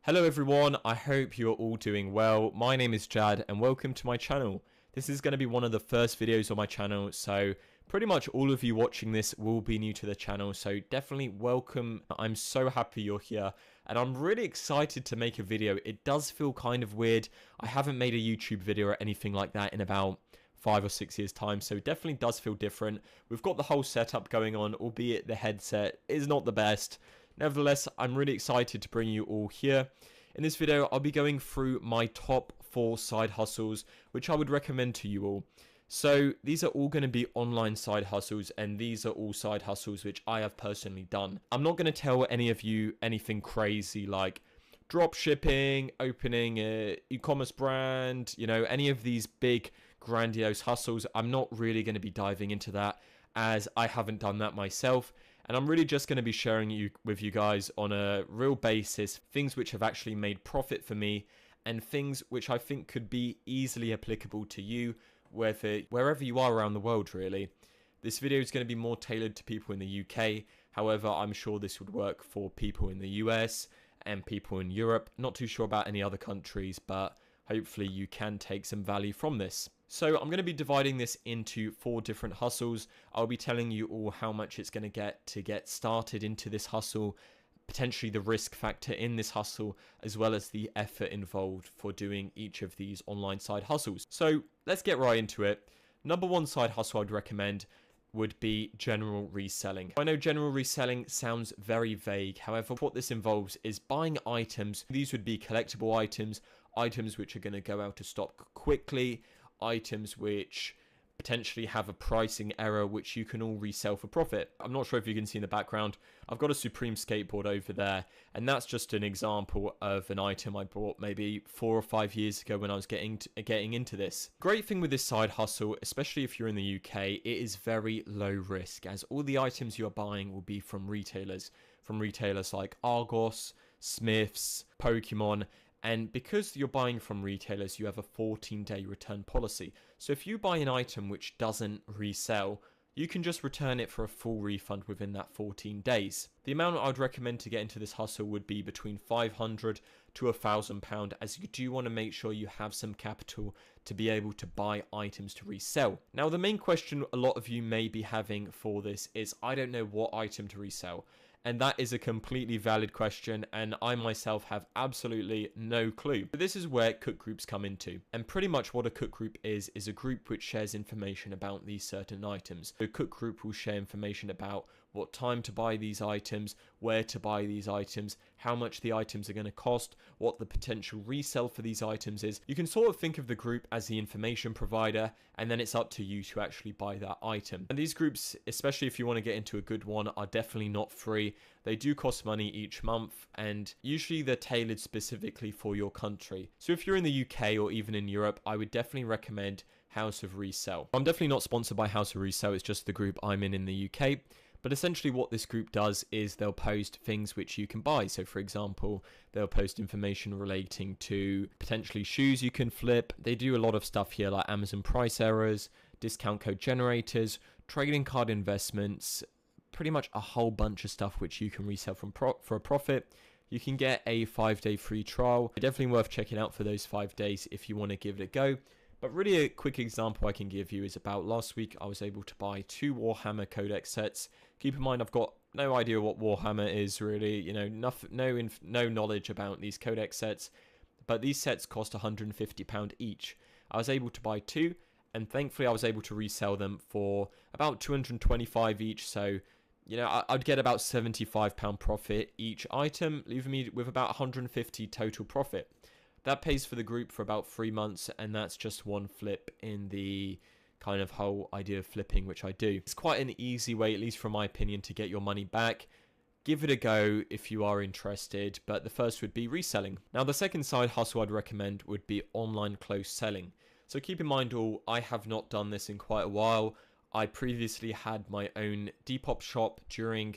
Hello everyone, I hope you're all doing well. My name is Jad and welcome to my channel. This is going to be one of the first videos on my channel, so pretty much all of you watching this will be new to the channel, so definitely welcome. I'm so happy you're here and I'm really excited to make a video. It does feel kind of weird. I haven't made a YouTube video or anything like that in about 5 or 6 years time, so it definitely does feel different. We've got the whole setup going on, albeit the headset is not the best. Nevertheless, I'm really excited to bring you all here. In this video, I'll be going through my top 4 side hustles, which I would recommend to you all. So these are all going to be online side hustles, and these are all side hustles which I have personally done. I'm not going to tell any of you anything crazy like drop shipping, opening an e-commerce brand, you know, any of these big grandiose hustles. I'm not really going to be diving into that as I haven't done that myself. And I'm really just going to be sharing with you guys on a real basis things which have actually made profit for me and things which I think could be easily applicable to you wherever you are around the world really. This video is going to be more tailored to people in the UK. However, I'm sure this would work for people in the US and people in Europe. Not too sure about any other countries, but hopefully you can take some value from this. So I'm going to be dividing this into 4 different hustles. I'll be telling you all how much it's going to get started into this hustle, potentially the risk factor in this hustle, as well as the effort involved for doing each of these online side hustles. So let's get right into it. Number 1 side hustle I'd recommend would be general reselling. I know general reselling sounds very vague. However, what this involves is buying items. These would be collectible items, items which are going to go out of stock quickly, items which potentially have a pricing error which you can all resell for profit. I'm not sure if you can see in the background, I've got a Supreme skateboard over there, and that's just an example of an item I bought maybe 4 or 5 years ago when I was getting into this. Great thing with this side hustle, especially if you're in the UK, it is very low risk, as all the items you're buying will be from retailers like Argos, Smiths, Pokemon. And because you're buying from retailers, you have a 14-day return policy. So if you buy an item which doesn't resell, you can just return it for a full refund within that 14 days. The amount I'd recommend to get into this hustle would be between £500 to £1,000, as you do want to make sure you have some capital to be able to buy items to resell. Now, the main question a lot of you may be having for this is, I don't know what item to resell. And that is a completely valid question, and I myself have absolutely no clue. But this is where cook groups come into. And pretty much what a cook group is a group which shares information about these certain items. The cook group will share information about what time to buy these items, where to buy these items, how much the items are going to cost, what the potential resell for these items is. You can sort of think of the group as the information provider, and then it's up to you to actually buy that item. And these groups, especially if you want to get into a good one, are definitely not free. They do cost money each month, and usually they're tailored specifically for your country. So if you're in the UK or even in Europe, I would definitely recommend House of Resell. I'm definitely not sponsored by House of Resell, it's just the group I'm in the UK. But essentially what this group does is they'll post things which you can buy. So for example, they'll post information relating to potentially shoes you can flip. They do a lot of stuff here like Amazon price errors, discount code generators, trading card investments, pretty much a whole bunch of stuff which you can resell for a profit. You can get a 5-day free trial. Definitely worth checking out for those 5 days if you want to give it a go. But really a quick example I can give you is about last week I was able to buy 2 Warhammer Codex sets. Keep in mind I've got no idea what Warhammer is really, you know, no knowledge about these Codex sets, but these sets cost £150 each. I was able to buy 2, and thankfully I was able to resell them for about £225 each, so you know, I'd get about £75 profit each item, leaving me with about £150 total profit. That pays for the group for about 3 months, and that's just one flip in the kind of whole idea of flipping, which I do. It's quite an easy way, at least from my opinion, to get your money back. Give it a go if you are interested, but the first would be reselling. Now, the second side hustle I'd recommend would be online close selling. So keep in mind all, I have not done this in quite a while. I previously had my own Depop shop during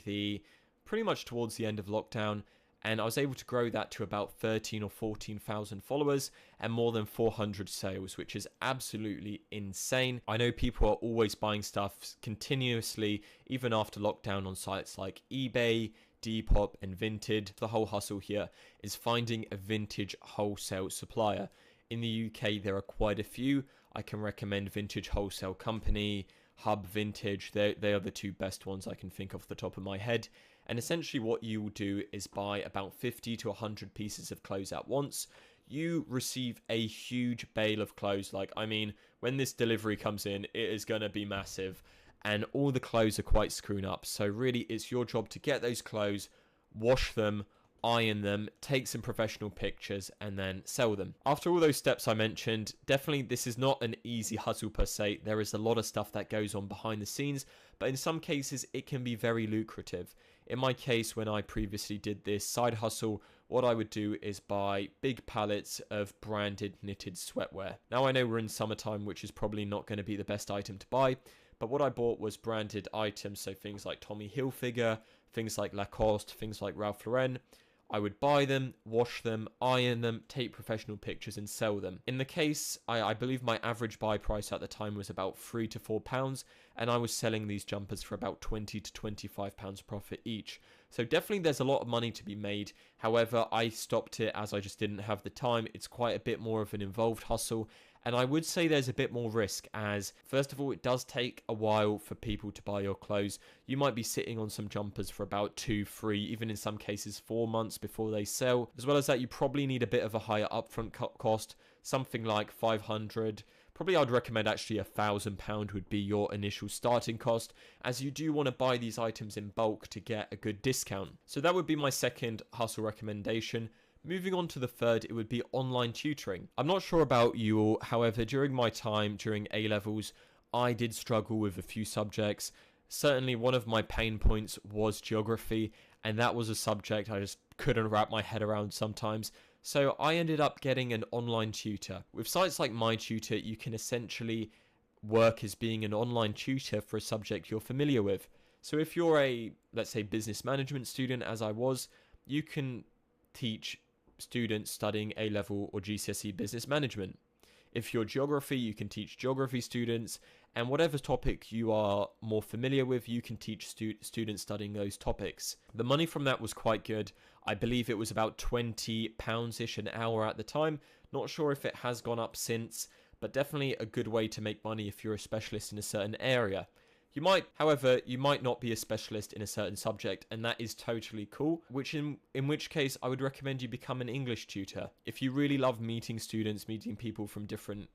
pretty much towards the end of lockdown, and I was able to grow that to about 13 or 14,000 followers and more than 400 sales, which is absolutely insane. I know people are always buying stuff continuously, even after lockdown, on sites like eBay, Depop and Vinted. The whole hustle here is finding a vintage wholesale supplier. In the UK, there are quite a few. I can recommend Vintage Wholesale Company, Hub Vintage. They are the two best ones I can think off the top of my head. And essentially what you will do is buy about 50 to 100 pieces of clothes at once. You receive a huge bale of clothes. Like, I mean, when this delivery comes in, it is going to be massive. And all the clothes are quite screwed up. So really, it's your job to get those clothes, wash them, iron them, take some professional pictures, and then sell them. After all those steps I mentioned, definitely this is not an easy hustle per se. There is a lot of stuff that goes on behind the scenes, but in some cases it can be very lucrative. In my case, when I previously did this side hustle, what I would do is buy big pallets of branded knitted sweatwear. Now I know we're in summertime, which is probably not going to be the best item to buy, but what I bought was branded items, so things like Tommy Hilfiger, things like Lacoste, things like Ralph Lauren. I would buy them, wash them, iron them, take professional pictures and sell them. In the case, I believe my average buy price at the time was about £3 to £4, and I was selling these jumpers for about £20 to £25 profit each. So definitely there's a lot of money to be made. However, I stopped it as I just didn't have the time. It's quite a bit more of an involved hustle. And I would say there's a bit more risk, as first of all, it does take a while for people to buy your clothes. You might be sitting on some jumpers for about 2, 3, even in some cases 4 months before they sell. As well as that, you probably need a bit of a higher upfront cost, something like 500. Probably I'd recommend actually £1,000 would be your initial starting cost, as you do want to buy these items in bulk to get a good discount. So that would be my second hustle recommendation. Moving on to the third, it would be online tutoring. I'm not sure about you all, however, during my time, during A-levels, I did struggle with a few subjects. Certainly one of my pain points was geography, and that was a subject I just couldn't wrap my head around sometimes. So I ended up getting an online tutor. With sites like MyTutor, you can essentially work as being an online tutor for a subject you're familiar with. So if you're a, let's say, business management student, as I was, you can teach students studying A-level or GCSE business management. If you're geography, you can teach geography students, and whatever topic you are more familiar with, you can teach students studying those topics. The money from that was quite good. I believe it was about £20-ish an hour at the time. Not sure if it has gone up since, but definitely a good way to make money if you're a specialist in a certain area. However, you might not be a specialist in a certain subject, and that is totally cool, in which case I would recommend you become an English tutor. If you really love meeting students, meeting people from different,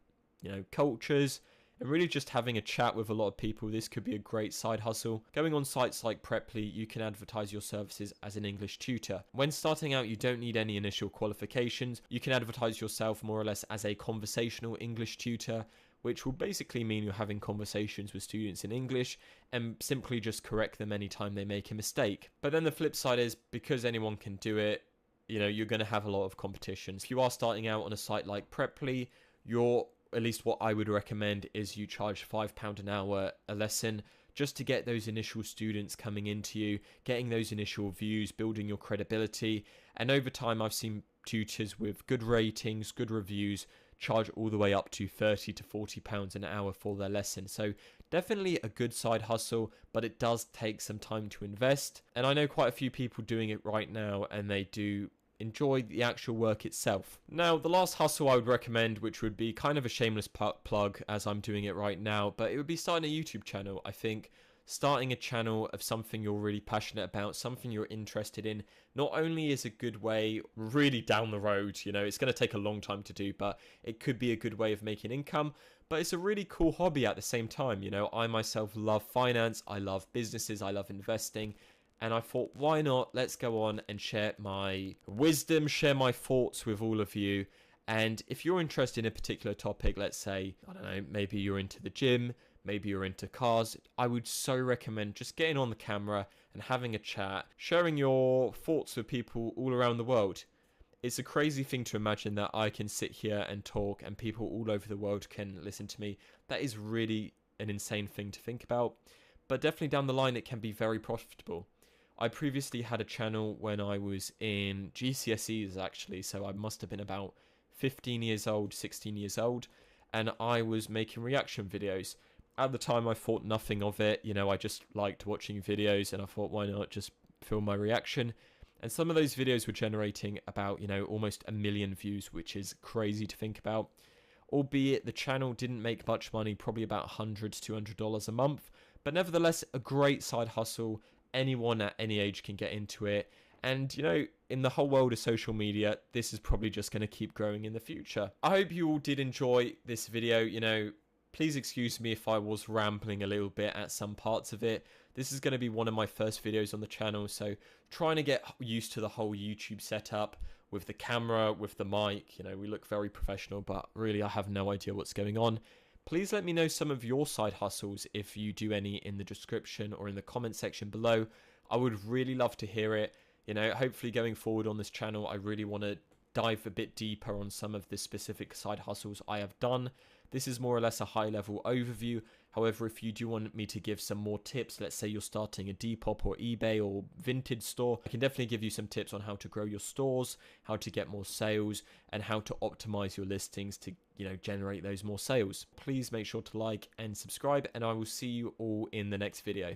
cultures, and really just having a chat with a lot of people, this could be a great side hustle. Going on sites like Preply, you can advertise your services as an English tutor. When starting out, you don't need any initial qualifications. You can advertise yourself more or less as a conversational English tutor, which will basically mean you're having conversations with students in English and simply just correct them anytime they make a mistake. But then the flip side is, because anyone can do it, you're going to have a lot of competition. If you are starting out on a site like Preply, at least what I would recommend is you charge £5 an hour a lesson, just to get those initial students coming into you, getting those initial views, building your credibility. And over time, I've seen tutors with good ratings, good reviews, charge all the way up to £30 to £40 an hour for their lesson. So definitely a good side hustle, but it does take some time to invest. And I know quite a few people doing it right now, and they do enjoy the actual work itself. Now, the last hustle I would recommend, which would be kind of a shameless plug as I'm doing it right now, but it would be starting a YouTube channel. I think starting a channel of something you're really passionate about, something you're interested in, not only is a good way really down the road, it's going to take a long time to do, but it could be a good way of making income, but it's a really cool hobby at the same time. I myself love finance, I love businesses, I love investing, and I thought, why not? Let's go on and share my wisdom, share my thoughts with all of you. And if you're interested in a particular topic, let's say, I don't know, maybe you're into the gym, maybe you're into cars, I would so recommend just getting on the camera and having a chat, sharing your thoughts with people all around the world. It's a crazy thing to imagine that I can sit here and talk and people all over the world can listen to me. That is really an insane thing to think about. But definitely down the line, it can be very profitable. I previously had a channel when I was in GCSEs actually, so I must have been about 15 years old, 16 years old, and I was making reaction videos. At the time, I thought nothing of it. I just liked watching videos, and I thought, why not just film my reaction. And some of those videos were generating about, almost 1 million views, which is crazy to think about. Albeit the channel didn't make much money, probably about $100 to $200 a month. But nevertheless, a great side hustle. Anyone at any age can get into it. And, in the whole world of social media, this is probably just going to keep growing in the future. I hope you all did enjoy this video. Please excuse me if I was rambling a little bit at some parts of it. This is going to be one of my first videos on the channel, so trying to get used to the whole YouTube setup with the camera, with the mic. We look very professional, but really I have no idea what's going on. Please let me know some of your side hustles if you do any in the description or in the comment section below. I would really love to hear it. Hopefully going forward on this channel, I really want to dive a bit deeper on some of the specific side hustles I have done. This is more or less a high level overview. However, if you do want me to give some more tips, let's say you're starting a Depop or eBay or Vinted store, I can definitely give you some tips on how to grow your stores, how to get more sales, and how to optimize your listings to, generate those more sales. Please make sure to like and subscribe, and I will see you all in the next video.